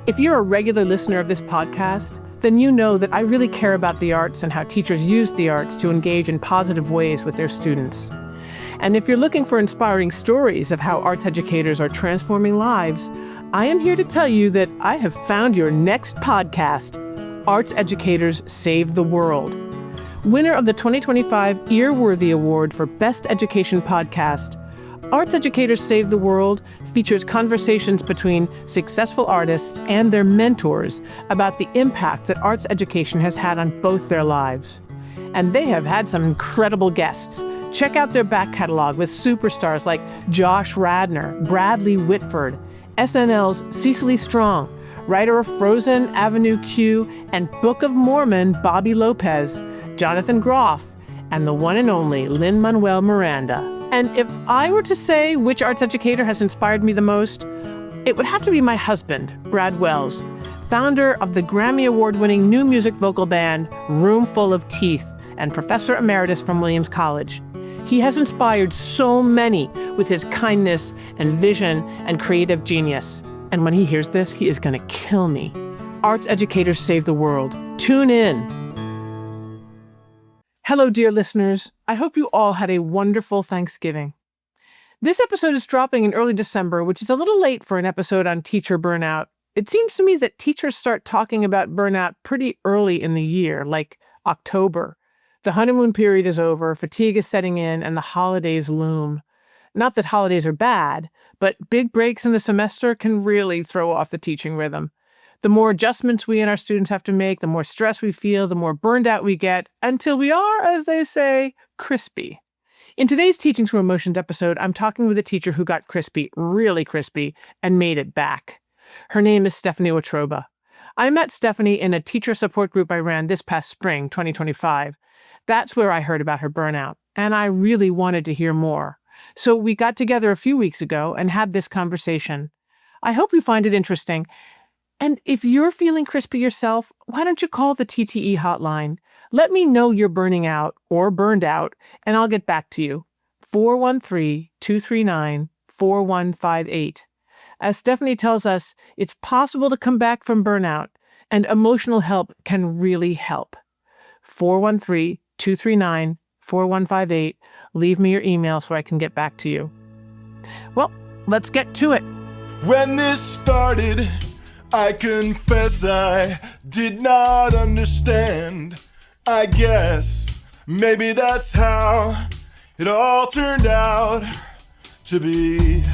If you're a regular listener of this podcast, then you know that I really care about the arts and how teachers use the arts to engage in positive ways with their students. And if you're looking for inspiring stories of how arts educators are transforming lives, I am here to tell you that I have found your next podcast, Arts Educators Save the World. Winner of the 2025 Earworthy Award for Best Education Podcast, Arts Educators Save the World features conversations between successful artists and their mentors about the impact that arts education has had on both their lives. And they have had some incredible guests. Check out their back catalog with superstars like Josh Radnor, Bradley Whitford, SNL's Cecily Strong, writer of Frozen, Avenue Q, and Book of Mormon, Bobby Lopez, Jonathan Groff, and the one and only Lin-Manuel Miranda. And if I were to say which arts educator has inspired me the most, it would have to be my husband, Brad Wells, founder of the Grammy Award-winning new music vocal band Room Full of Teeth and professor emeritus from Williams College. He has inspired so many with his kindness and vision and creative genius. And when he hears this, he is going to kill me. Arts Educators Save the World. Tune in. Hello, dear listeners. I hope you all had a wonderful Thanksgiving. This episode is dropping in early December, which is a little late for an episode on teacher burnout. It seems to me that teachers start talking about burnout pretty early in the year, like October. The honeymoon period is over, fatigue is setting in, and the holidays loom. Not that holidays are bad, but big breaks in the semester can really throw off the teaching rhythm. The more adjustments we and our students have to make, the more stress we feel, the more burned out we get, until we are, as they say, crispy. In today's Teaching Through Emotions episode, I'm talking with a teacher who got crispy, really crispy, and made it back. Her name is Stephanie Watroba. I met Stephanie in a teacher support group I ran this past spring, 2025. That's where I heard about her burnout, and I really wanted to hear more. So we got together a few weeks ago and had this conversation. I hope you find it interesting. And if you're feeling crispy yourself, why don't you call the TTE hotline? Let me know you're burning out or burned out, and I'll get back to you. 413-239-4158. As Stephanie tells us, it's possible to come back from burnout, and emotional help can really help. 413-239-4158. Leave me your email so I can get back to you. Well, let's get to it. When this started, I confess I did not understand. I guess maybe that's how it all turned out to be.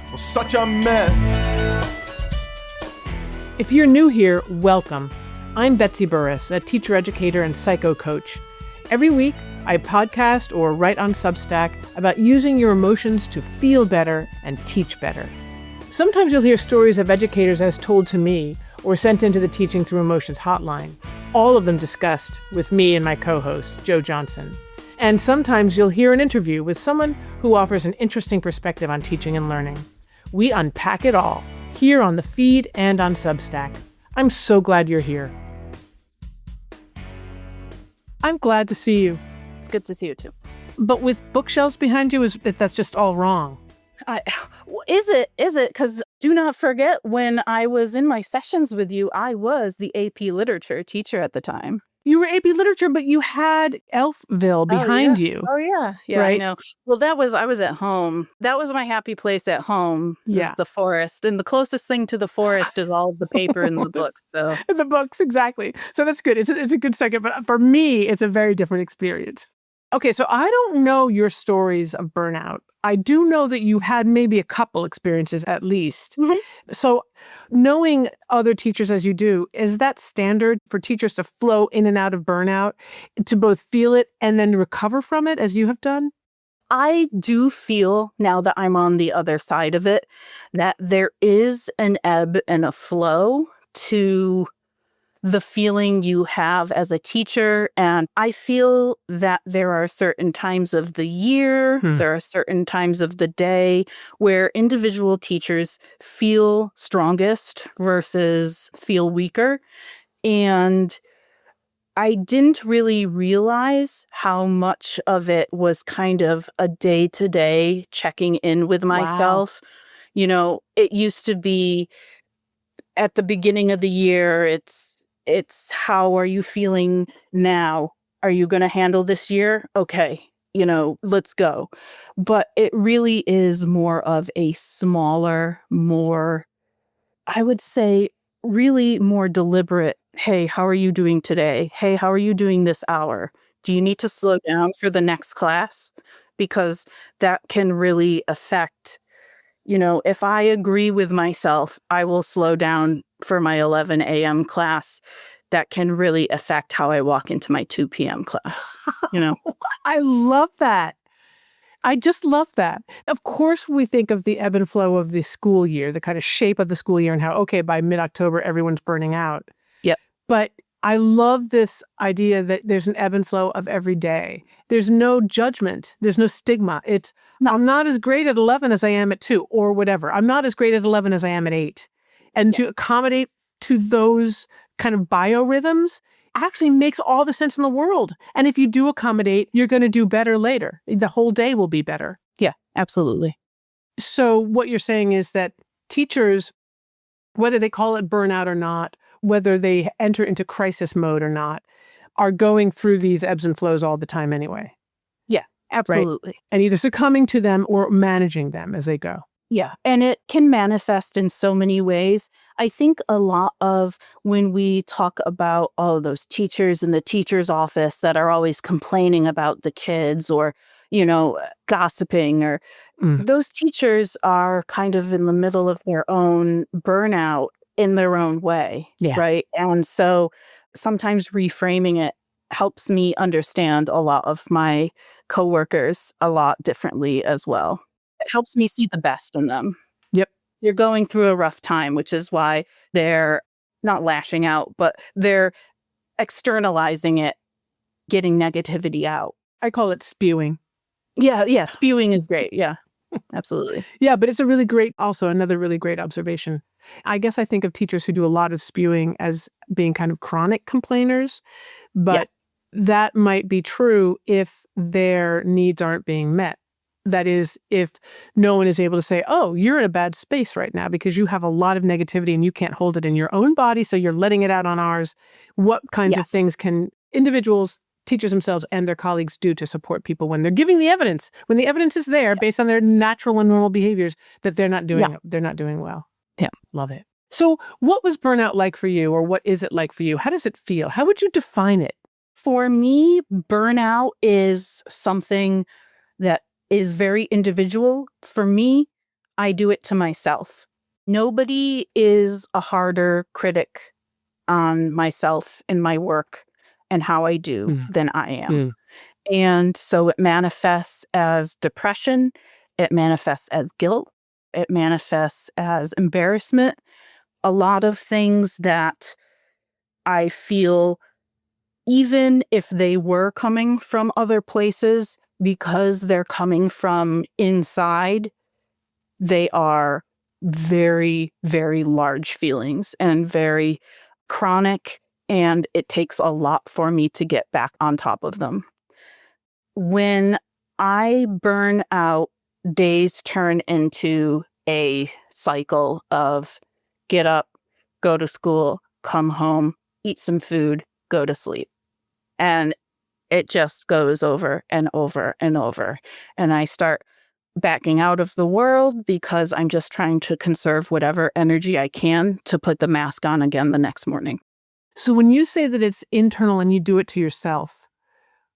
Well, such a mess. If you're new here, welcome. I'm Betsy Burris, a teacher educator and psycho coach. Every week, I podcast or write on Substack about using your emotions to feel better and teach better. Sometimes you'll hear stories of educators as told to me or sent into the Teaching Through Emotions hotline, all of them discussed with me and my co-host, Joe Johnson. And sometimes you'll hear an interview with someone who offers an interesting perspective on teaching and learning. We unpack it all here on the feed and on Substack. I'm so glad you're here. I'm glad to see you. It's good to see you too. But with bookshelves behind you, that's just all wrong. Is it? Because do not forget, when I was in my sessions with you, I was the AP Literature teacher at the time. You were AP Literature, but you had Elfville behind you. Oh, yeah. Yeah, right? I know. Well, I was at home. That was my happy place at home, is the forest. And the closest thing to the forest is all the paper in the books. So. The books, exactly. So that's good. It's a good second. But for me, it's a very different experience. Okay, so I don't know your stories of burnout. I do know that you had maybe a couple experiences at least. Mm-hmm. So knowing other teachers as you do, is that standard for teachers to flow in and out of burnout, to both feel it and then recover from it as you have done? I do feel, now that I'm on the other side of it, that there is an ebb and a flow to the feeling you have as a teacher. And I feel that there are certain times of the year, there are certain times of the day where individual teachers feel strongest versus feel weaker. And I didn't really realize how much of it was kind of a day-to-day checking in with myself. Wow. You know, it used to be at the beginning of the year, it's how are you feeling now? Are you going to handle this year? Okay, let's go. But it really is more of a smaller, more, I would say, really more deliberate. Hey, how are you doing today? Hey, how are you doing this hour? Do you need to slow down for the next class? Because that can really affect, if I agree with myself, I will slow down for my 11 a.m. class. That can really affect how I walk into my 2 p.m. class. I love that. I just love that. Of course, we think of the ebb and flow of the school year, the kind of shape of the school year, and how, okay, by mid-October, everyone's burning out. Yep. But I love this idea that there's an ebb and flow of every day. There's no judgment. There's no stigma. It's, No. I'm not as great at 11 as I am at 2, or whatever. I'm not as great at 11 as I am at 8. And to accommodate to those kind of biorhythms actually makes all the sense in the world. And if you do accommodate, you're going to do better later. The whole day will be better. Yeah, absolutely. So what you're saying is that teachers, whether they call it burnout or not, whether they enter into crisis mode or not, are going through these ebbs and flows all the time anyway. Yeah, absolutely. And either succumbing to them or managing them as they go. Yeah, and it can manifest in so many ways. I think a lot of when we talk about, those teachers in the teacher's office that are always complaining about the kids or, gossiping, or those teachers are kind of in the middle of their own burnout in their own way, right? And so sometimes reframing it helps me understand a lot of my coworkers a lot differently as well. It helps me see the best in them. Yep. You're going through a rough time, which is why they're not lashing out, but they're externalizing it, getting negativity out. I call it spewing. Yeah, spewing is great. Yeah, absolutely. Yeah, but it's a really great, also another really great observation. I guess I think of teachers who do a lot of spewing as being kind of chronic complainers, but that might be true if their needs aren't being met. That is, if no one is able to say, oh, you're in a bad space right now because you have a lot of negativity and you can't hold it in your own body, so you're letting it out on ours. What kinds of things can individuals, teachers themselves, and their colleagues do to support people when they're giving the evidence, when the evidence is there based on their natural and normal behaviors that they're not doing well? Yeah. Love it. So what was burnout like for you, or what is it like for you? How does it feel? How would you define it? For me, burnout is something that is very individual. For me, I do it to myself. Nobody is a harder critic on myself and my work and how I do than I am. And so it manifests as depression. It manifests as guilt. It manifests as embarrassment. A lot of things that I feel, even if they were coming from other places, because they're coming from inside, they are very, very large feelings and very chronic, and it takes a lot for me to get back on top of them. When I burn out, days turn into a cycle of get up, go to school, come home, eat some food, go to sleep. And it just goes over and over and over. And I start backing out of the world because I'm just trying to conserve whatever energy I can to put the mask on again the next morning. So when you say that it's internal and you do it to yourself,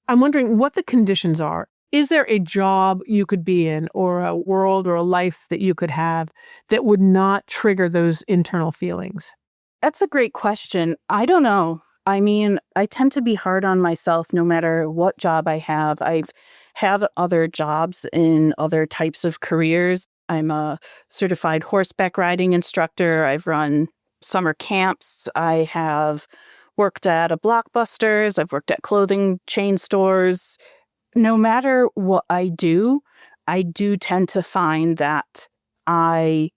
I'm wondering what the conditions are. Is there a job you could be in, or a world or a life that you could have that would not trigger those internal feelings? That's a great question. I don't know. I mean, I tend to be hard on myself no matter what job I have. I've had other jobs in other types of careers. I'm a certified horseback riding instructor. I've run summer camps. I have worked at a Blockbusters. I've worked at clothing chain stores. No matter what I do tend to find that I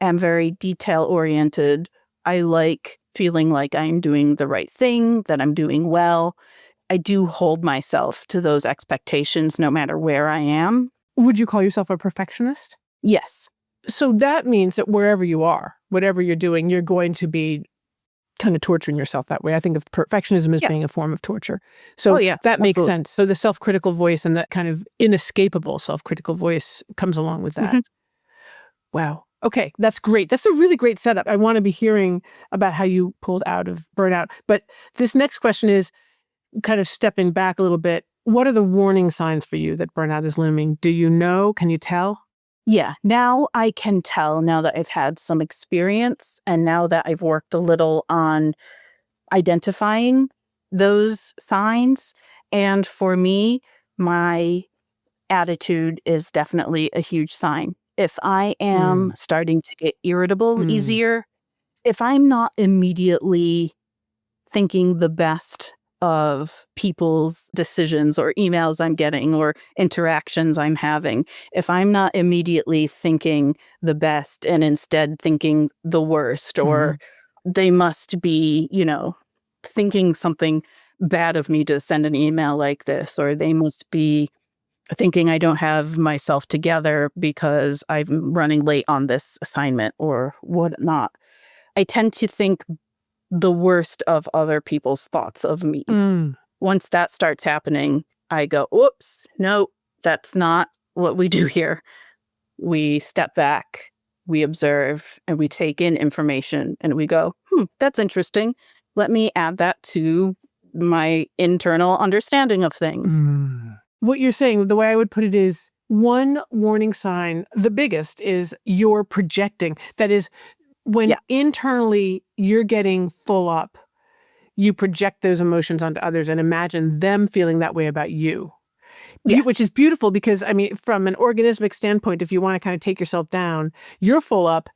am very detail-oriented. I like feeling like I'm doing the right thing, that I'm doing well. I do hold myself to those expectations no matter where I am. Would you call yourself a perfectionist? Yes. So that means that wherever you are, whatever you're doing, you're going to be kind of torturing yourself that way. I think of perfectionism as being a form of torture. So that makes sense. So the self-critical voice and that kind of inescapable self-critical voice comes along with that. Wow. Okay, that's great. That's a really great setup. I want to be hearing about how you pulled out of burnout. But this next question is kind of stepping back a little bit. What are the warning signs for you that burnout is looming? Do you know? Can you tell? Yeah, now I can tell, now that I've had some experience and now that I've worked a little on identifying those signs. And for me, my attitude is definitely a huge sign. If I am starting to get irritable easier, if I'm not immediately thinking the best of people's decisions or emails I'm getting or interactions I'm having, if I'm not immediately thinking the best and instead thinking the worst, or they must be, thinking something bad of me to send an email like this, or they must be thinking I don't have myself together because I'm running late on this assignment or whatnot, I tend to think the worst of other people's thoughts of me. Once that starts happening, I go, whoops, no, that's not what we do here. We step back, we observe, and we take in information, and we go, that's interesting. Let me add that to my internal understanding of things. What you're saying, the way I would put it is, one warning sign, the biggest, is you're projecting. That is, when internally you're getting full up, you project those emotions onto others and imagine them feeling that way about you. Which is beautiful because, I mean, from an organismic standpoint, if you want to kind of take yourself down, you're full up,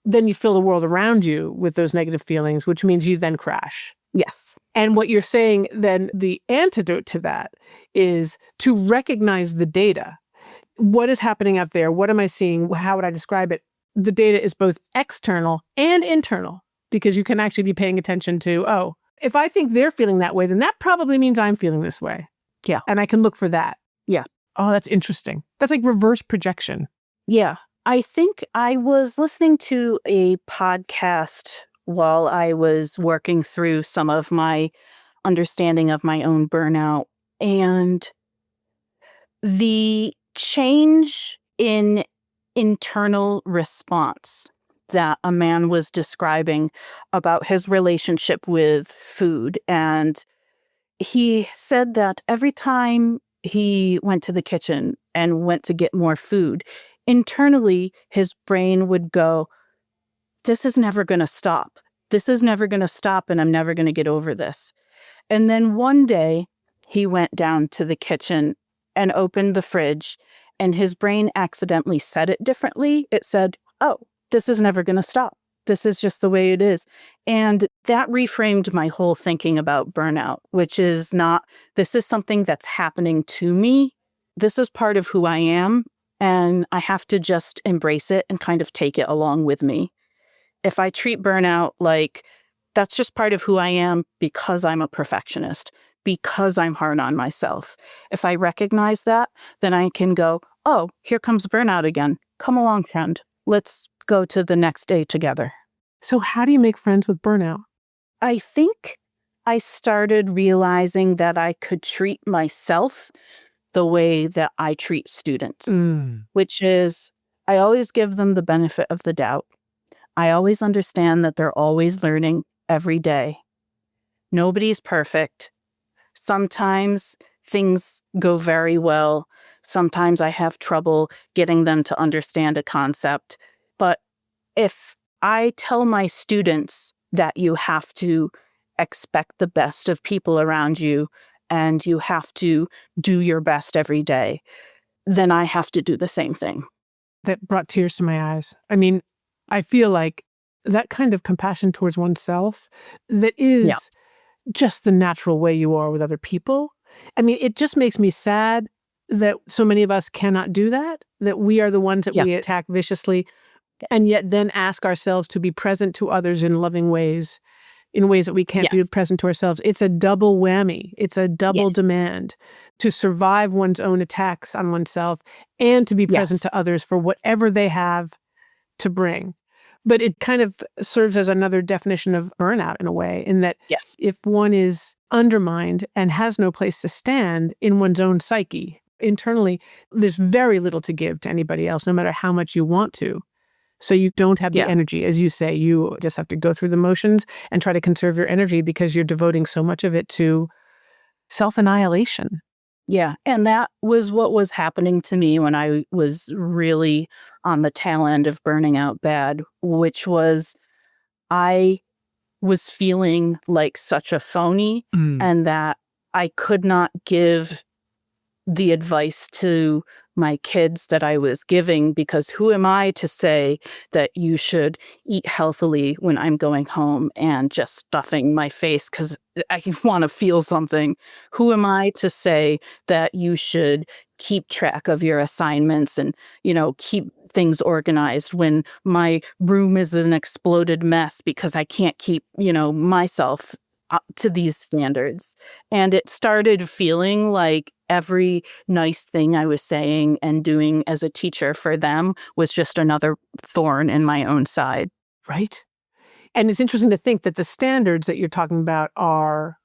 then you fill the world around you with those negative feelings, which means you then crash. Yes. And what you're saying then, the antidote to that is to recognize the data. What is happening out there? What am I seeing? How would I describe it? The data is both external and internal, because you can actually be paying attention to, oh, if I think they're feeling that way, then that probably means I'm feeling this way. Yeah. And I can look for that. Yeah. Oh, that's interesting. That's like reverse projection. Yeah. I think I was listening to a podcast while I was working through some of my understanding of my own burnout, and the change in internal response that a man was describing about his relationship with food. And he said that every time he went to the kitchen and went to get more food, internally his brain would go, this is never going to stop. This is never going to stop, and I'm never going to get over this. And then one day he went down to the kitchen and opened the fridge, and his brain accidentally said it differently. It said, oh, this is never going to stop. This is just the way it is. And that reframed my whole thinking about burnout, which is not, this is something that's happening to me. This is part of who I am, and I have to just embrace it and kind of take it along with me. If I treat burnout like that's just part of who I am because I'm a perfectionist, because I'm hard on myself, if I recognize that, then I can go, oh, here comes burnout again. Come along, friend. Let's go to the next day together. So how do you make friends with burnout? I think I started realizing that I could treat myself the way that I treat students, which is I always give them the benefit of the doubt. I always understand that they're always learning every day. Nobody's perfect. Sometimes things go very well. Sometimes I have trouble getting them to understand a concept. But if I tell my students that you have to expect the best of people around you and you have to do your best every day, then I have to do the same thing. That brought tears to my eyes. I mean, I feel like that kind of compassion towards oneself that is just the natural way you are with other people. I mean, it just makes me sad that so many of us cannot do that, that we are the ones that we attack viciously, and yet then ask ourselves to be present to others in loving ways, in ways that we can't be present to ourselves. It's a double whammy. It's a double demand to survive one's own attacks on oneself and to be present to others for whatever they have to bring. But it kind of serves as another definition of burnout in a way, in that Yes. if one is undermined and has no place to stand in one's own psyche, internally, there's very little to give to anybody else, no matter how much you want to. So you don't have the Yeah. energy. As you say, you just have to go through the motions and try to conserve your energy because you're devoting so much of it to self-annihilation. Yeah. And that was what was happening to me when I was really on the tail end of burning out bad, which was I was feeling like such a phony and that I could not give the advice to my kids that I was giving, because who am I to say that you should eat healthily when I'm going home and just stuffing my face because I want to feel something? Who am I to say that you should keep track of your assignments and, keep things organized when my room is an exploded mess because I can't keep, myself up to these standards? And it started feeling like every nice thing I was saying and doing as a teacher for them was just another thorn in my own side. Right? And it's interesting to think that the standards that you're talking about are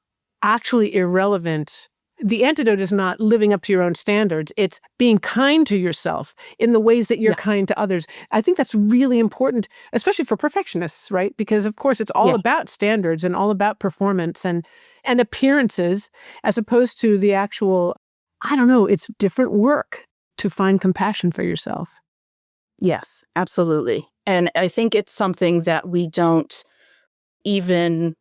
actually irrelevant. The antidote is not living up to your own standards. It's being kind to yourself in the ways that you're Yeah. kind to others. I think that's really important, especially for perfectionists, right? Because of course it's all Yeah. about standards and all about performance and appearances, as opposed to the actual, I don't know, it's different work to find compassion for yourself. Yes, absolutely. And I think it's something that we don't even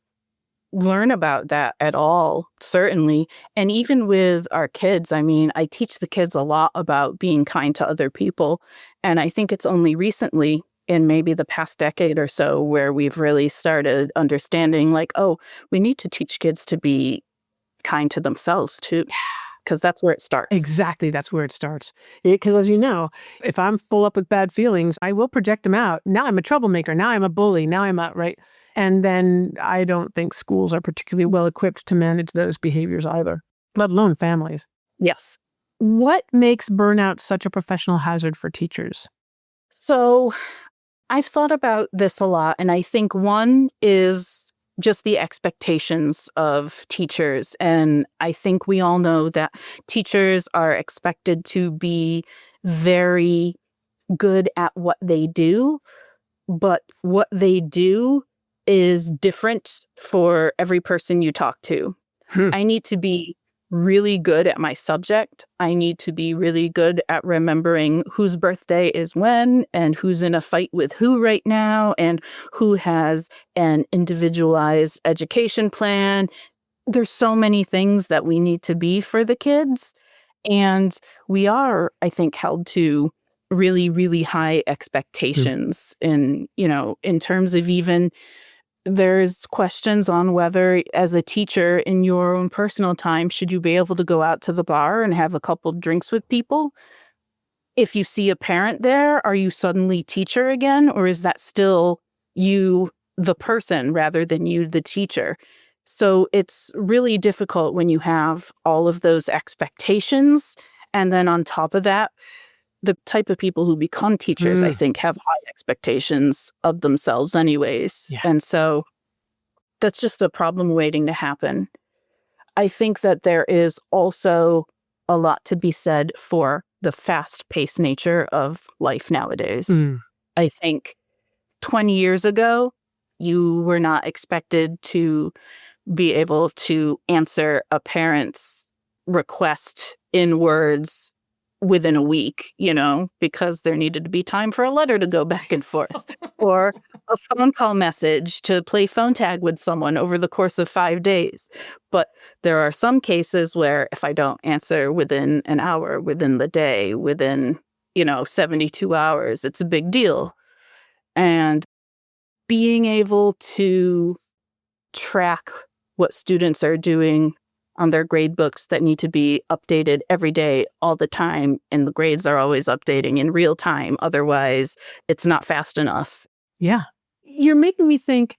learn about that at all, certainly. And even with our kids, I mean, I teach the kids a lot about being kind to other people. And I think it's only recently, in maybe the past decade or so, where we've really started understanding, like, oh, we need to teach kids to be kind to themselves too, because that's where it starts. Exactly, that's where it starts. Because as you know, if I'm full up with bad feelings, I will project them out. Now I'm a troublemaker. Now I'm a bully. Now I'm a, right? And then I don't think schools are particularly well equipped to manage those behaviors either, let alone families. Yes. What makes burnout such a professional hazard for teachers? So I've thought about this a lot, and I think one is just the expectations of teachers. And I think we all know that teachers are expected to be very good at what they do, but what they do is different for every person you talk to. Hmm. I need to be really good at my subject. I need to be really good at remembering whose birthday is when and who's in a fight with who right now and who has an individualized education plan. There's so many things that we need to be for the kids. And we are, I think, held to really, really high expectations in terms of even there's questions on whether, as a teacher in your own personal time, should you be able to go out to the bar and have a couple drinks with people? If you see a parent there, are you suddenly teacher again? Or is that still you, the person, rather than you, the teacher? So it's really difficult when you have all of those expectations. And then on top of that, the type of people who become teachers, I think, have high expectations of themselves anyways. Yeah. And so that's just a problem waiting to happen. I think that there is also a lot to be said for the fast-paced nature of life nowadays. I think 20 years ago, you were not expected to be able to answer a parent's request in words within a week, because there needed to be time for a letter to go back and forth or a phone call message to play phone tag with someone over the course of 5 days. But there are some cases where if I don't answer within an hour, within the day, within, 72 hours, it's a big deal. And being able to track what students are doing on their grade books that need to be updated every day, all the time, and the grades are always updating in real time. Otherwise, it's not fast enough. Yeah. You're making me think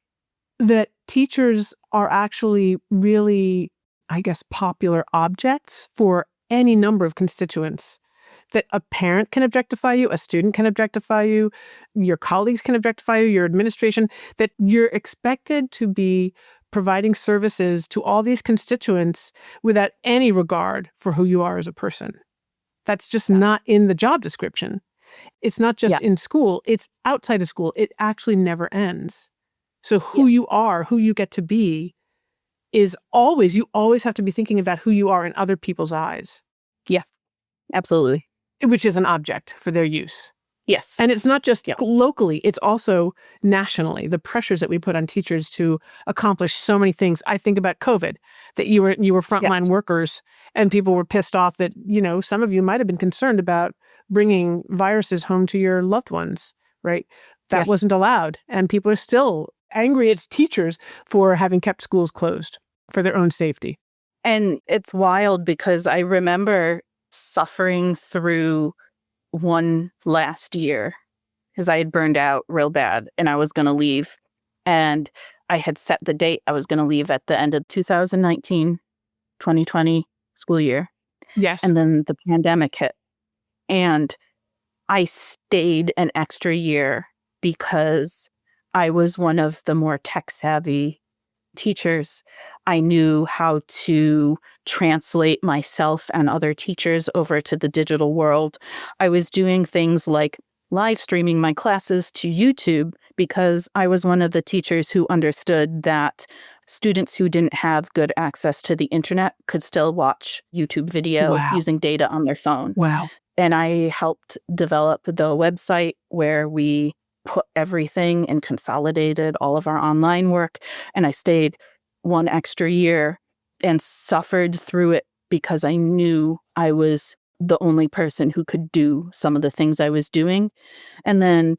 that teachers are actually really, I guess, popular objects for any number of constituents, that a parent can objectify you, a student can objectify you, your colleagues can objectify you, your administration, that you're expected to be providing services to all these constituents without any regard for who you are as a person. That's just not in the job description. It's not just in school, it's outside of school. It actually never ends. So who you are, who you get to be, is always, you always have to be thinking about who you are in other people's eyes. Yeah, absolutely. Which is an object for their use. Yes. And it's not just locally, it's also nationally. The pressures that we put on teachers to accomplish so many things. I think about COVID, that you were frontline workers and people were pissed off that, some of you might have been concerned about bringing viruses home to your loved ones, right? That wasn't allowed. And people are still angry at teachers for having kept schools closed for their own safety. And it's wild because I remember suffering through one last year because I had burned out real bad and I was going to leave. And I had set the date I was going to leave at the end of 2019-2020 school year. Yes. And then the pandemic hit. And I stayed an extra year because I was one of the more tech-savvy teachers. I knew how to translate myself and other teachers over to the digital world. I was doing things like live streaming my classes to YouTube because I was one of the teachers who understood that students who didn't have good access to the internet could still watch YouTube video using data on their phone. Wow. And I helped develop the website where we put everything and consolidated all of our online work. And I stayed one extra year and suffered through it because I knew I was the only person who could do some of the things I was doing. And then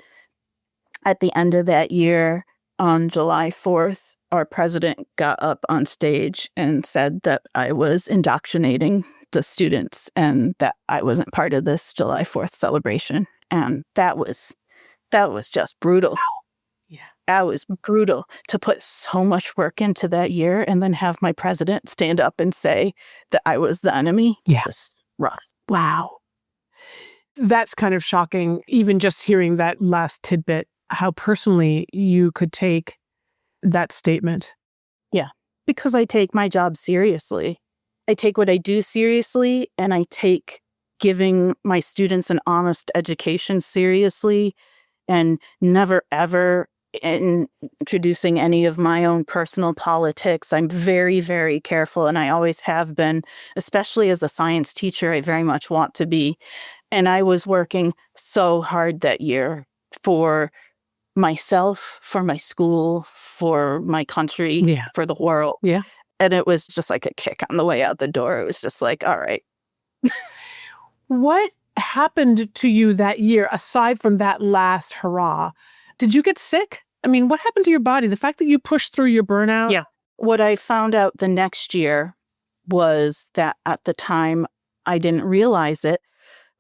at the end of that year, on July 4th, our president got up on stage and said that I was indoctrinating the students and that I wasn't part of this July 4th celebration. And that was just brutal. Yeah. That was brutal to put so much work into that year and then have my president stand up and say that I was the enemy. Yeah. It was rough. Wow. That's kind of shocking, even just hearing that last tidbit, how personally you could take that statement. Yeah, because I take my job seriously. I take what I do seriously, and I take giving my students an honest education seriously, and never, ever introducing any of my own personal politics. I'm very, very careful, and I always have been, especially as a science teacher, I very much want to be. And I was working so hard that year for myself, for my school, for my country, for the world. Yeah. And it was just like a kick on the way out the door. It was just like, all right. What happened to you that year, aside from that last hurrah? Did you get sick? I mean, what happened to your body? The fact that you pushed through your burnout? Yeah. What I found out the next year was that at the time, I didn't realize it,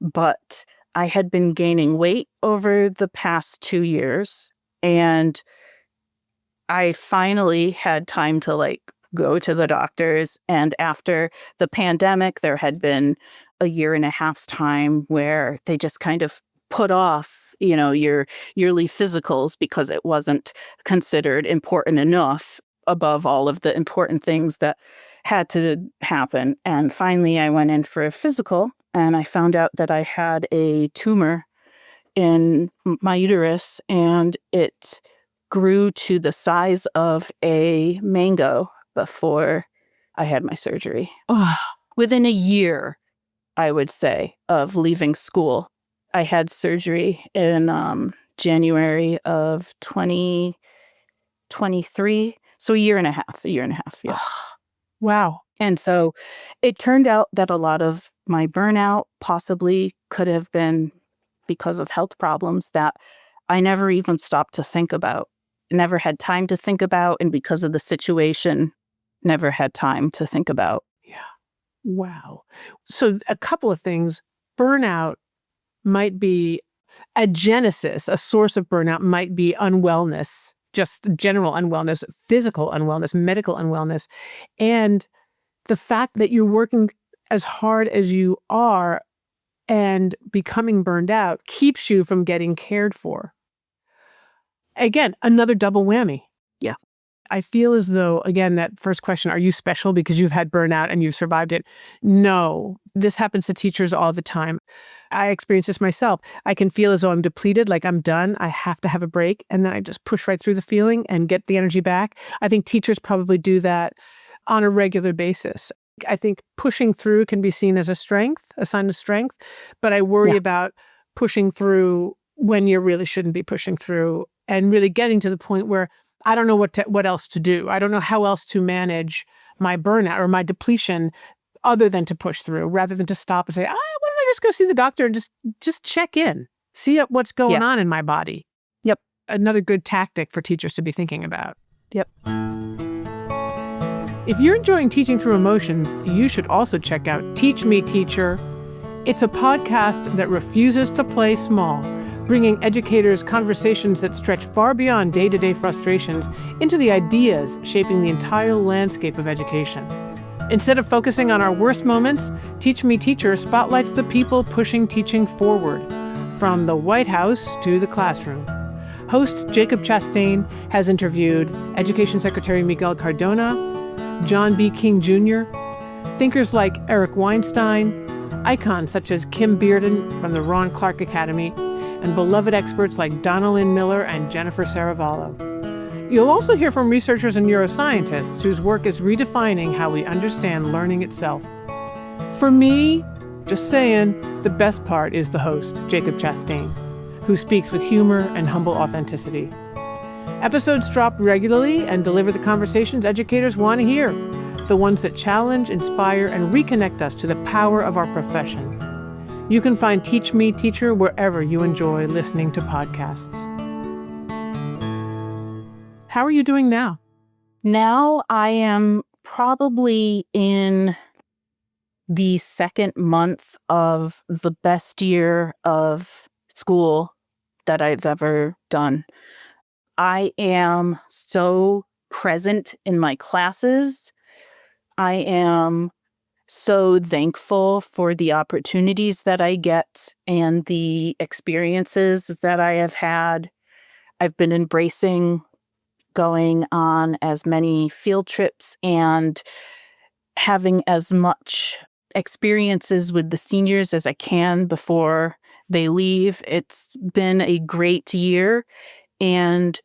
but I had been gaining weight over the past 2 years. And I finally had time to go to the doctors. And after the pandemic, there had been a year and a half's time where they just kind of put off, your yearly physicals because it wasn't considered important enough above all of the important things that had to happen. And finally, I went in for a physical and I found out that I had a tumor in my uterus and it grew to the size of a mango before I had my surgery. Within a year, I would say, of leaving school. I had surgery in January of 2023. So a year and a half, yeah. Wow. And so it turned out that a lot of my burnout possibly could have been because of health problems that I never even stopped to think about, never had time to think about, and because of the situation, never had time to think about. Yeah. Wow. So a couple of things. Burnout might be a genesis, a source of burnout might be unwellness, just general unwellness, physical unwellness, medical unwellness. And the fact that you're working as hard as you are and becoming burned out keeps you from getting cared for. Again, another double whammy. Yeah. I feel as though, again, that first question, are you special because you've had burnout and you've survived it? No, this happens to teachers all the time. I experience this myself. I can feel as though I'm depleted, like I'm done. I have to have a break. And then I just push right through the feeling and get the energy back. I think teachers probably do that on a regular basis. I think pushing through can be seen as a strength, a sign of strength. But I worry about pushing through when you really shouldn't be pushing through and really getting to the point where I don't know what else to do. I don't know how else to manage my burnout or my depletion other than to push through, rather than to stop and say, why don't I just go see the doctor and just check in, see what's going on in my body. Yep. Another good tactic for teachers to be thinking about. Yep. If you're enjoying teaching through emotions, you should also check out Teach Me Teacher. It's a podcast that refuses to play small, bringing educators conversations that stretch far beyond day-to-day frustrations into the ideas shaping the entire landscape of education. Instead of focusing on our worst moments, Teach Me Teacher spotlights the people pushing teaching forward, from the White House to the classroom. Host Jacob Chastain has interviewed Education Secretary Miguel Cardona, John B. King Jr., thinkers like Eric Weinstein, icons such as Kim Bearden from the Ron Clark Academy, and beloved experts like Donalyn Miller and Jennifer Saravallo. You'll also hear from researchers and neuroscientists whose work is redefining how we understand learning itself. For me, just saying, the best part is the host, Jacob Chastain, who speaks with humor and humble authenticity. Episodes drop regularly and deliver the conversations educators want to hear, the ones that challenge, inspire, and reconnect us to the power of our profession. You can find Teach Me Teacher wherever you enjoy listening to podcasts. How are you doing now? Now I am probably in the second month of the best year of school that I've ever done. I am so present in my classes. I am so thankful for the opportunities that I get and the experiences that I have had. I've been embracing going on as many field trips and having as much experiences with the seniors as I can before they leave. It's been a great year. And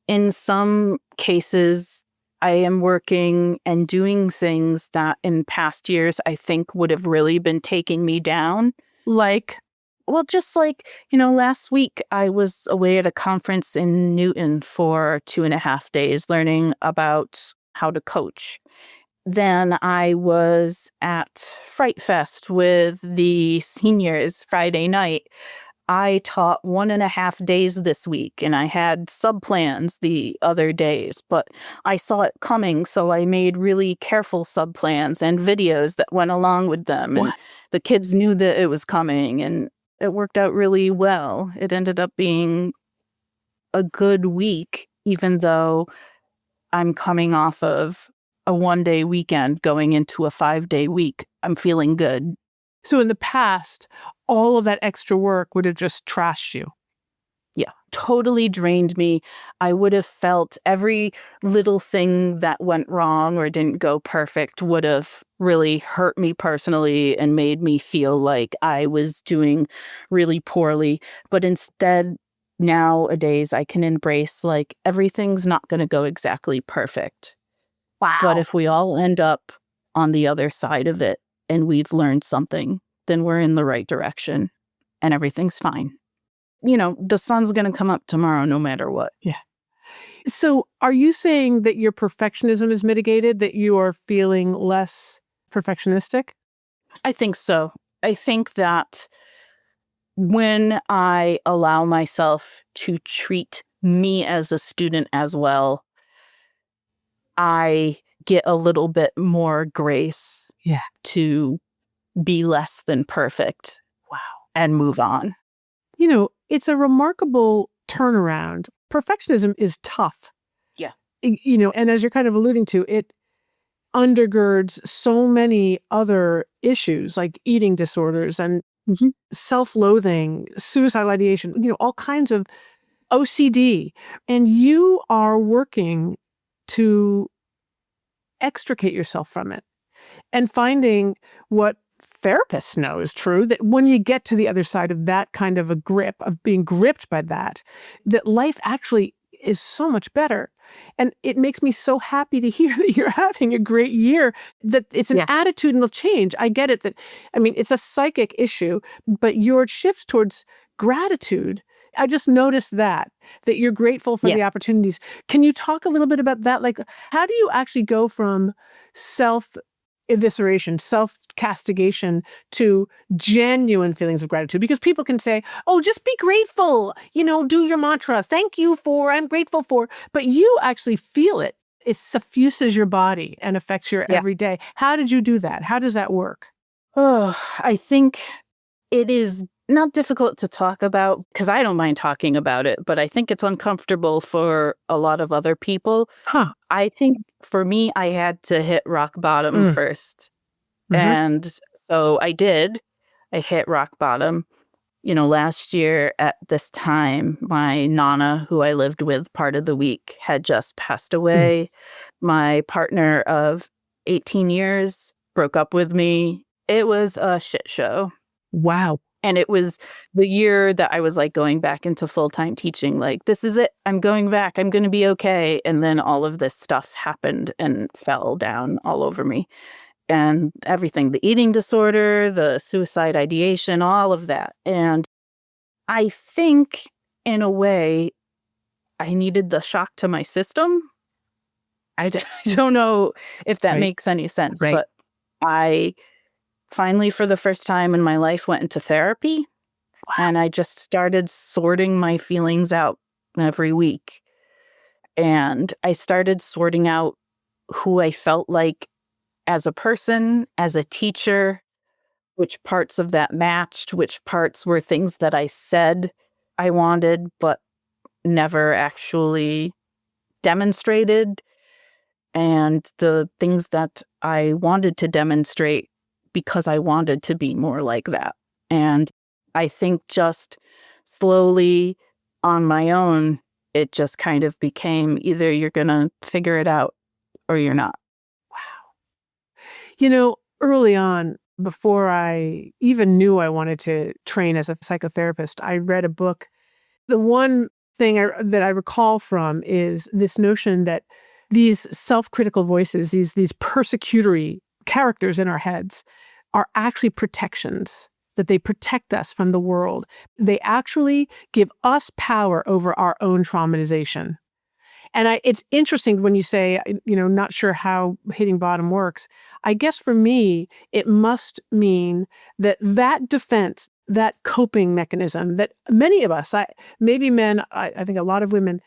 in some cases, I am working and doing things that in past years I think would have really been taking me down. Like, Well, just like, last week I was away at a conference in Newton for 2.5 days learning about how to coach. Then I was at Fright Fest with the seniors Friday night. I taught 1.5 days this week, and I had sub-plans the other days, but I saw it coming, so I made really careful sub-plans and videos that went along with them. And the kids knew that it was coming, and it worked out really well. It ended up being a good week, even though I'm coming off of a 1-day weekend going into a 5-day week. I'm feeling good. so in the past, all of that extra work would have just trashed you. Yeah, totally drained me. I would have felt every little thing that went wrong or didn't go perfect would have really hurt me personally and made me feel like I was doing really poorly. But instead, nowadays, I can embrace like everything's not going to go exactly perfect. Wow. But if we all end up on the other side of it and we've learned something, then we're in the right direction and everything's fine. The sun's going to come up tomorrow no matter what. So are you saying that your perfectionism is mitigated, that you are feeling less perfectionistic? I think so. I think that when I allow myself to treat me as a student as well, I get a little bit more grace to be less than perfect. Wow. And move on. It's a remarkable turnaround. Perfectionism is tough. Yeah. And as you're kind of alluding to, it undergirds so many other issues like eating disorders and self-loathing, suicidal ideation, all kinds of OCD. And you are working to extricate yourself from it and finding what therapists know is true, that when you get to the other side of that kind of a grip, of being gripped by that life actually is so much better. And it makes me so happy to hear that you're having a great year, that it's an attitudinal change. I get it that, it's a psychic issue, but your shift towards gratitude, I just noticed that you're grateful for the opportunities. Can you talk a little bit about that? Like, how do you actually go from self-evisceration, self-castigation to genuine feelings of gratitude? Because people can say, oh, just be grateful, do your mantra, I'm grateful for, but you actually feel it. It suffuses your body and affects your everyday. How did you do that? How does that work? Oh, I think it is not difficult to talk about, because I don't mind talking about it, but I think it's uncomfortable for a lot of other people. I think for me, I had to hit rock bottom first. And so I did. I hit rock bottom. Last year at this time, my Nana, who I lived with part of the week, had just passed away. My partner of 18 years broke up with me. It was a shit show. Wow. And it was the year that I was like going back into full-time teaching, like, this is it. I'm going back. I'm going to be okay. And then all of this stuff happened and fell down all over me. And everything, the eating disorder, the suicide ideation, all of that. And I think in a way, I needed the shock to my system. I don't know if that makes any sense, but I finally, for the first time in my life, went into therapy. And I just started sorting my feelings out every week. And I started sorting out who I felt like as a person, as a teacher, which parts of that matched, which parts were things that I said I wanted, but never actually demonstrated, and the things that I wanted to demonstrate because I wanted to be more like that. And I think just slowly on my own, it just kind of became either you're going to figure it out or you're not. Early on, before I even knew I wanted to train as a psychotherapist, I read a book. The one thing that I recall from is this notion that these self-critical voices, these persecutory characters in our heads, are actually protections, that they protect us from the world. They actually give us power over our own traumatization. And it's interesting when you say, not sure how hitting bottom works. I guess for me, it must mean that defense, that coping mechanism that many of us, maybe men, I think a lot of women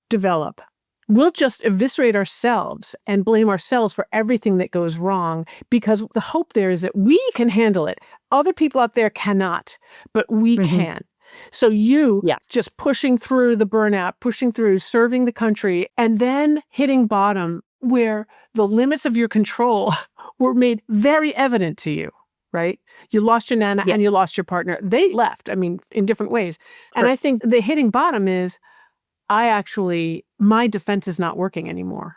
develop, we'll just eviscerate ourselves and blame ourselves for everything that goes wrong, because the hope there is that we can handle it. Other people out there cannot, but we can. So you just pushing through the burnout, pushing through, serving the country, and then hitting bottom where the limits of your control were made very evident to you, right? You lost your Nana and you lost your partner. They left, in different ways. And I think the hitting bottom is, my defense is not working anymore.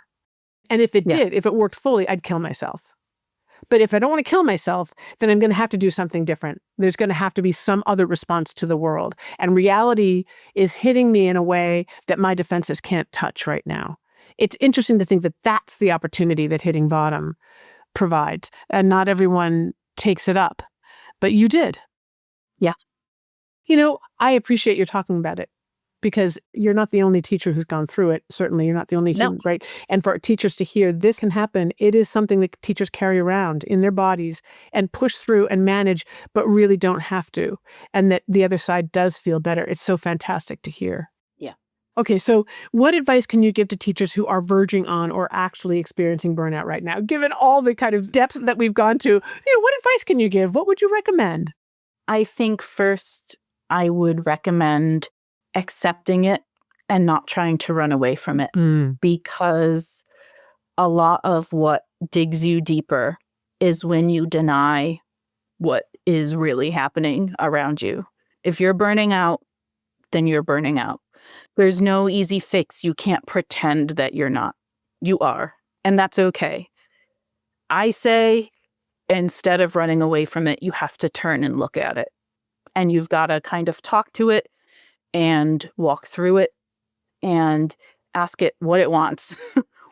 And if it did, if it worked fully, I'd kill myself. But if I don't want to kill myself, then I'm going to have to do something different. There's going to have to be some other response to the world. And reality is hitting me in a way that my defenses can't touch right now. It's interesting to think that that's the opportunity that hitting bottom provides. And not everyone takes it up. But you did. Yeah. I appreciate you talking about it, because you're not the only teacher who's gone through it. Certainly, you're not the only human, right? And for teachers to hear this can happen, it is something that teachers carry around in their bodies and push through and manage, but really don't have to. And that the other side does feel better. It's so fantastic to hear. Yeah. Okay, so what advice can you give to teachers who are verging on or actually experiencing burnout right now? Given all the kind of depth that we've gone to, what advice can you give? What would you recommend? I think first, I would recommend accepting it and not trying to run away from it, because a lot of what digs you deeper is when you deny what is really happening around you. If you're burning out, then you're burning out. There's no easy fix. You can't pretend that you're not. You are. And that's okay. I say, instead of running away from it, you have to turn and look at it. And you've got to kind of talk to it and walk through it and ask it what it wants.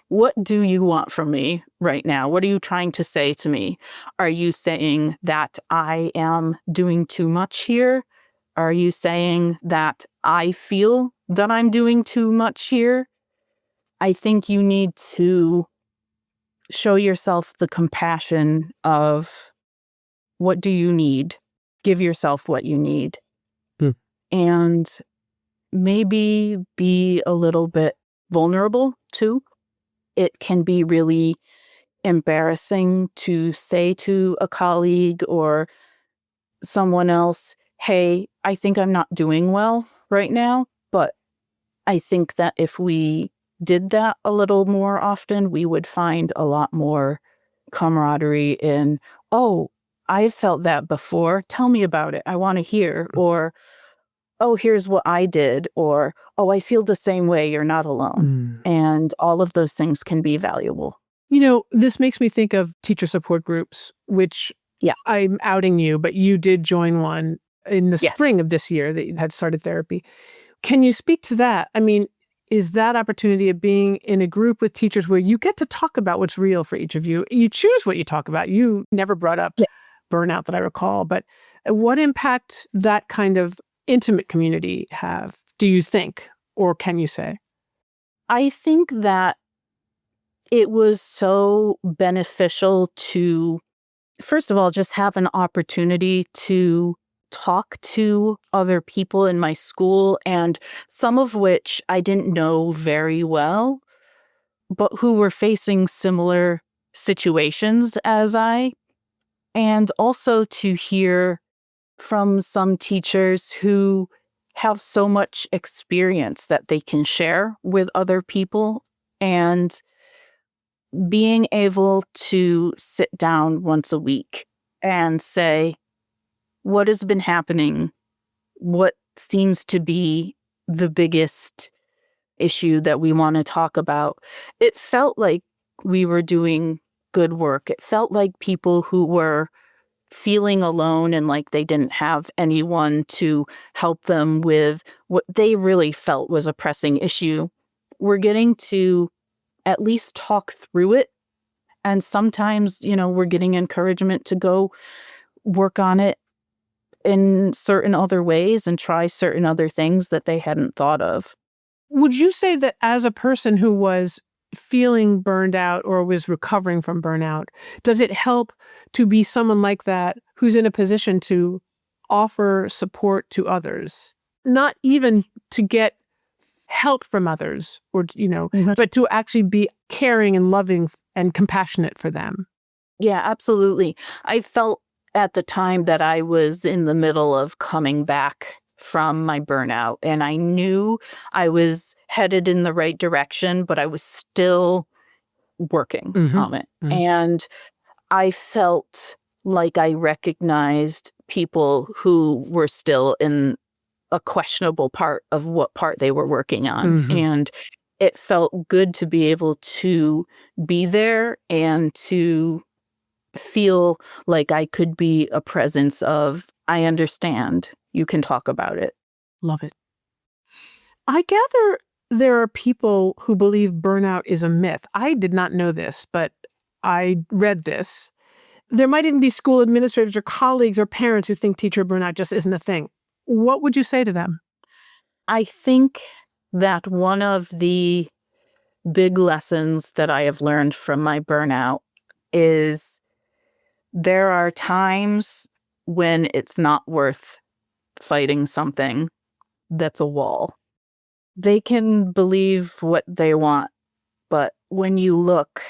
What do you want from me right now? What are you trying to say to me? Are you saying that I am doing too much here? Are you saying that I feel that I'm doing too much here? I think you need to show yourself the compassion of what do you need? Give yourself what you need. And maybe be a little bit vulnerable too. It can be really embarrassing to say to a colleague or someone else, hey, I think I'm not doing well right now. But I think that if we did that a little more often, we would find a lot more camaraderie in, oh, I've felt that before. Tell me about it. I want to hear. Or, oh, here's what I did. Or, oh, I feel the same way. You're not alone. And all of those things can be valuable. You know, this makes me think of teacher support groups, which I'm outing you, but you did join one in the spring of this year that you had started therapy. Can you speak to that? I mean, is that opportunity of being in a group with teachers where you get to talk about what's real for each of you? You choose what you talk about. You never brought up burnout that I recall, but what impact that kind of intimate community have, do you think, or can you say? I think that it was so beneficial to, first of all, just have an opportunity to talk to other people in my school, and some of which I didn't know very well, but who were facing similar situations as I, and also to hear from some teachers who have so much experience that they can share with other people, and being able to sit down once a week and say, what has been happening? What seems to be the biggest issue that we want to talk about? It felt like we were doing good work. It felt like people who were feeling alone and like they didn't have anyone to help them with what they really felt was a pressing issue. We're getting to at least talk through it. And sometimes, we're getting encouragement to go work on it in certain other ways and try certain other things that they hadn't thought of. Would you say that as a person who was feeling burned out or was recovering from burnout, does it help to be someone like that who's in a position to offer support to others? Not even to get help from others or, but to actually be caring and loving and compassionate for them. Yeah, absolutely. I felt at the time that I was in the middle of coming back from my burnout, and I knew I was headed in the right direction, but I was still working on it. And I felt like I recognized people who were still in a questionable part of what part they were working on. And it felt good to be able to be there and to feel like I could be a presence of, I understand, you can talk about it. Love it. I gather there are people who believe burnout is a myth. I did not know this, but I read this. There might even be school administrators or colleagues or parents who think teacher burnout just isn't a thing. What would you say to them? I think that one of the big lessons that I have learned from my burnout is there are times when it's not worth fighting something that's a wall. They can believe what they want, but when you look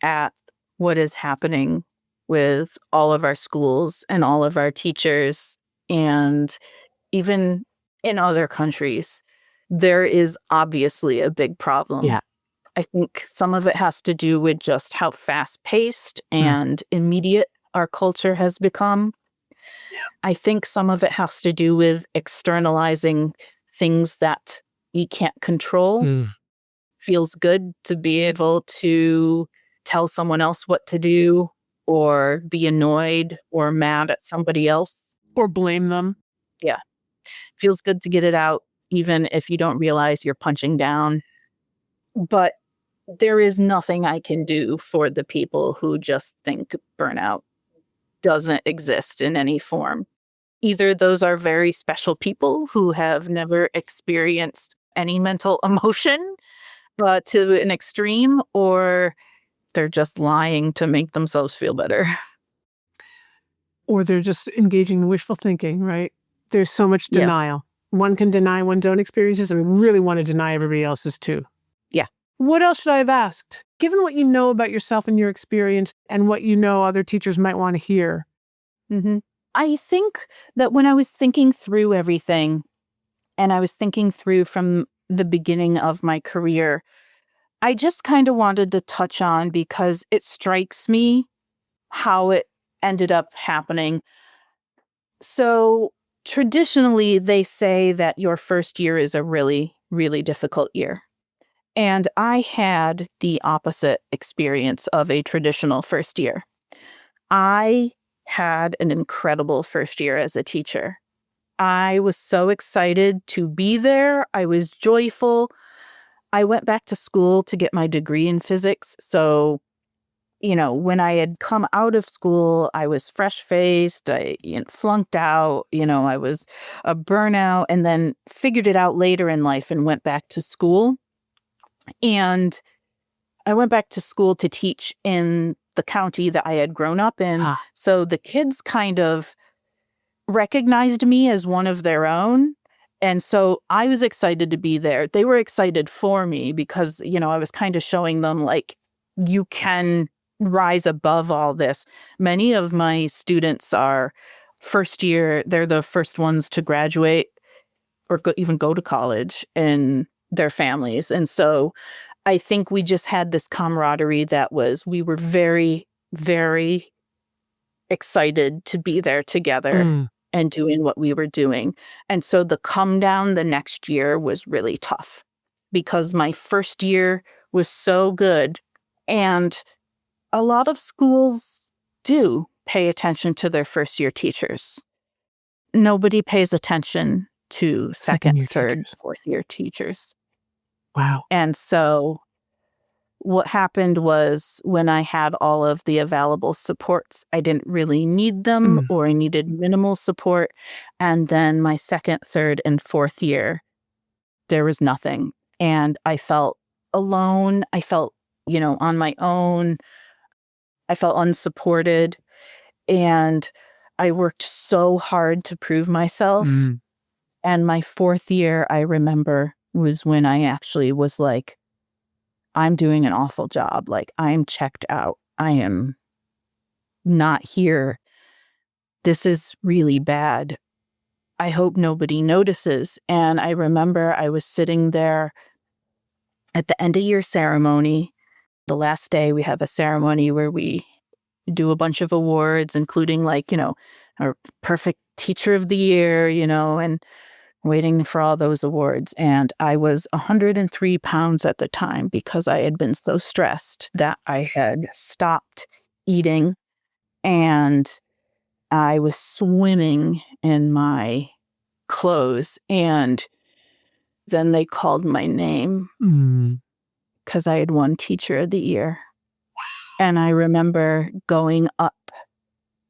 at what is happening with all of our schools and all of our teachers, and even in other countries, there is obviously a big problem. Yeah. I think some of it has to do with just how fast-paced and immediate our culture has become. I think some of it has to do with externalizing things that you can't control. Feels good to be able to tell someone else what to do or be annoyed or mad at somebody else. Or blame them. Yeah. Feels good to get it out, even if you don't realize you're punching down. But there is nothing I can do for the people who just think burnout doesn't exist in any form. Either those are very special people who have never experienced any mental emotion to an extreme, or they're just lying to make themselves feel better. Or they're just engaging in wishful thinking, right? There's so much Yeah. denial. One can deny one's own experiences and we really want to deny everybody else's too. Yeah. What else should I have asked? Given what you know about yourself and your experience and what you know other teachers might want to hear. I think that when I was thinking through everything, and I was thinking through from the beginning of my career, I just kind of wanted to touch on, because it strikes me how it ended up happening. So traditionally, they say that your first year is a really, really difficult year. And I had the opposite experience of a traditional first year. I had an incredible first year as a teacher. I was so excited to be there. I was joyful. I went back to school to get my degree in physics. So, when I had come out of school, I was fresh-faced. I flunked out. I was a burnout, and then figured it out later in life and went back to school. And I went back to school to teach in the county that I had grown up in. So the kids kind of recognized me as one of their own. And so I was excited to be there. They were excited for me because, I was kind of showing them, like, you can rise above all this. Many of my students are first year. They're the first ones to graduate or even go to college in their families. And so I think we just had this camaraderie we were very, very excited to be there together and doing what we were doing. And so the come down the next year was really tough because my first year was so good. And a lot of schools do pay attention to their first year teachers. Nobody pays attention to second, third, fourth year teachers. Wow. And so what happened was, when I had all of the available supports, I didn't really need them, or I needed minimal support. And then my second, third, and fourth year, there was nothing. And I felt alone. I felt, on my own. I felt unsupported. And I worked so hard to prove myself. And my fourth year, I remember, was when I actually was like, I'm doing an awful job. Like, I'm checked out. I am not here. This is really bad. I hope nobody notices. And I remember I was sitting there at the end of year ceremony. The last day, we have a ceremony where we do a bunch of awards, including our perfect teacher of the year, and waiting for all those awards. And I was 103 pounds at the time because I had been so stressed that I had stopped eating, and I was swimming in my clothes. And then they called my name because I had won teacher of the year. And I remember going up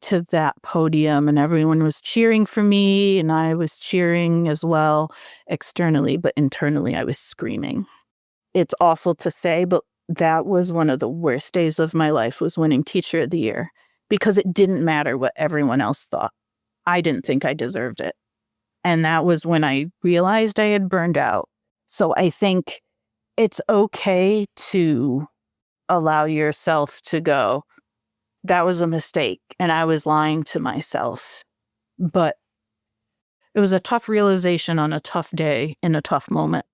to that podium, and everyone was cheering for me, and I was cheering as well externally, but internally I was screaming. It's awful to say, but that was one of the worst days of my life, was winning teacher of the year, because it didn't matter what everyone else thought. I didn't think I deserved it. And that was when I realized I had burned out. So I think it's okay to allow yourself to go, that was a mistake, and I was lying to myself. But it was a tough realization on a tough day in a tough moment.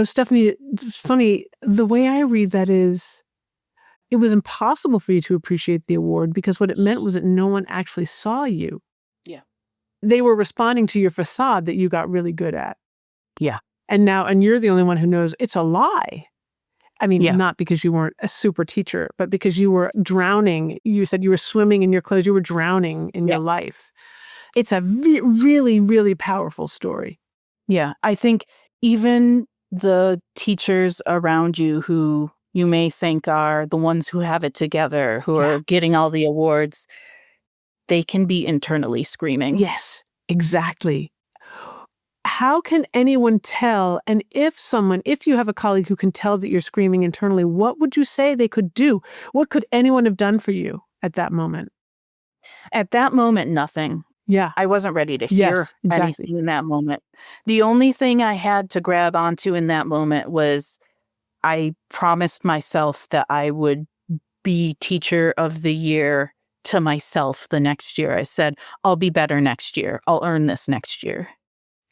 Stephanie, it's funny. The way I read that is, it was impossible for you to appreciate the award because what it meant was that no one actually saw you. Yeah. They were responding to your facade that you got really good at. Yeah. And you're the only one who knows it's a lie. I mean, Yeah. not because you weren't a super teacher, but because you were drowning. You said you were swimming in your clothes. You were drowning in your life. It's a really, really powerful story. Yeah. I think even the teachers around you who you may think are the ones who have it together, who are getting all the awards, they can be internally screaming. Yes, exactly. How can anyone tell? And if you have a colleague who can tell that you're screaming internally, what would you say they could do? What could anyone have done for you at that moment? At that moment, nothing. Yeah. I wasn't ready to hear anything in that moment. The only thing I had to grab onto in that moment was I promised myself that I would be teacher of the year to myself the next year. I said, I'll be better next year. I'll earn this next year.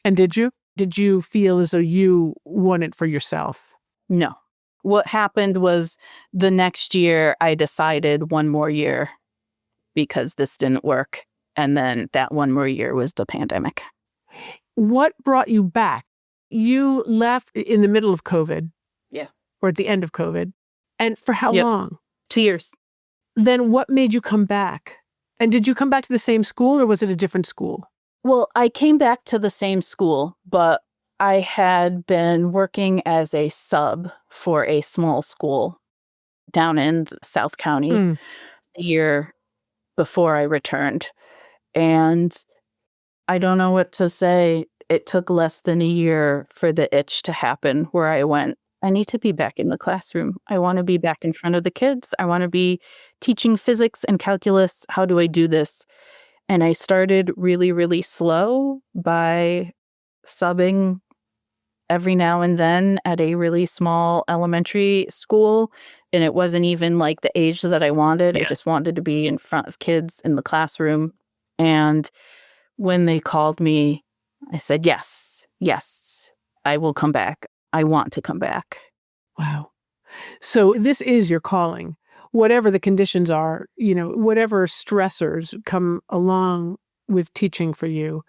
And did you? Did you feel as though you won it for yourself? No. What happened was the next year I decided one more year because this didn't work. And then that one more year was the pandemic. What brought you back? You left in the middle of COVID. Yeah. Or at the end of COVID. And for how long? 2 years. Then what made you come back? And did you come back to the same school or was it a different school? Well, I came back to the same school, but I had been working as a sub for a small school down in South County the year before I returned. And I don't know what to say. It took less than a year for the itch to happen where I went, I need to be back in the classroom. I want to be back in front of the kids. I want to be teaching physics and calculus. How do I do this? And I started really, really slow by subbing every now and then at a really small elementary school. And it wasn't even like the age that I wanted. I just wanted to be in front of kids in the classroom. And when they called me, I said, yes, I will come back. I want to come back. Wow. So this is your calling. Whatever the conditions are, whatever stressors come along with teaching for you,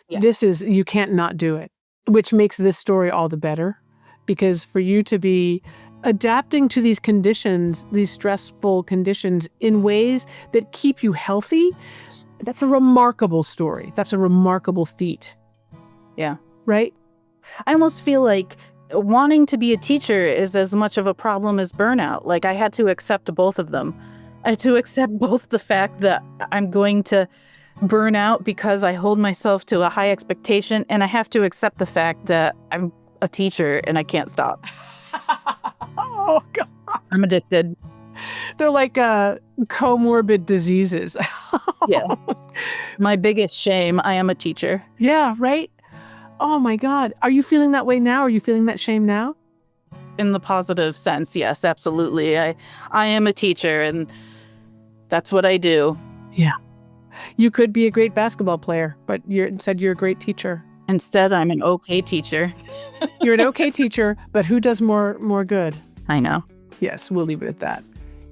you can't not do it, which makes this story all the better. Because for you to be adapting to these conditions, these stressful conditions in ways that keep you healthy, that's a remarkable story. That's a remarkable feat. Yeah. Right? I almost feel like wanting to be a teacher is as much of a problem as burnout. Like I had to accept both of them. I had to accept both the fact that I'm going to burn out because I hold myself to a high expectation, and I have to accept the fact that I'm a teacher and I can't stop. Oh, God. I'm addicted. They're like comorbid diseases. Yeah. My biggest shame, I am a teacher. Yeah, right? Oh my God. Are you feeling that way now? Are you feeling that shame now? In the positive sense, yes, absolutely. I am a teacher and that's what I do. Yeah. You could be a great basketball player, but instead you're a great teacher. Instead, I'm an okay teacher. You're an okay teacher, but who does more good? I know. Yes, we'll leave it at that.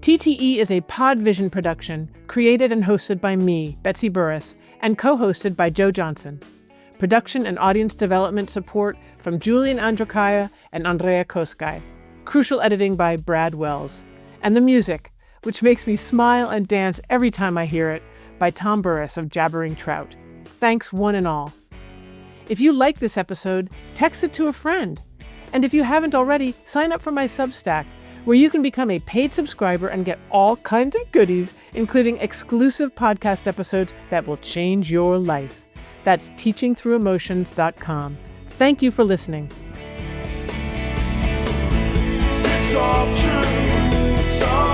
TTE is a Podvision production, created and hosted by me, Betsy Burris, and co-hosted by Joe Johnson. Production and audience development support from Julian Androkaya and Andrea Koskay. Crucial editing by Brad Wells. And the music, which makes me smile and dance every time I hear it, by Tom Burris of Jabbering Trout. Thanks one and all. If you like this episode, text it to a friend. And if you haven't already, sign up for my Substack, where you can become a paid subscriber and get all kinds of goodies, including exclusive podcast episodes that will change your life. That's teachingthroughemotions.com. Thank you for listening. It's all true. It's all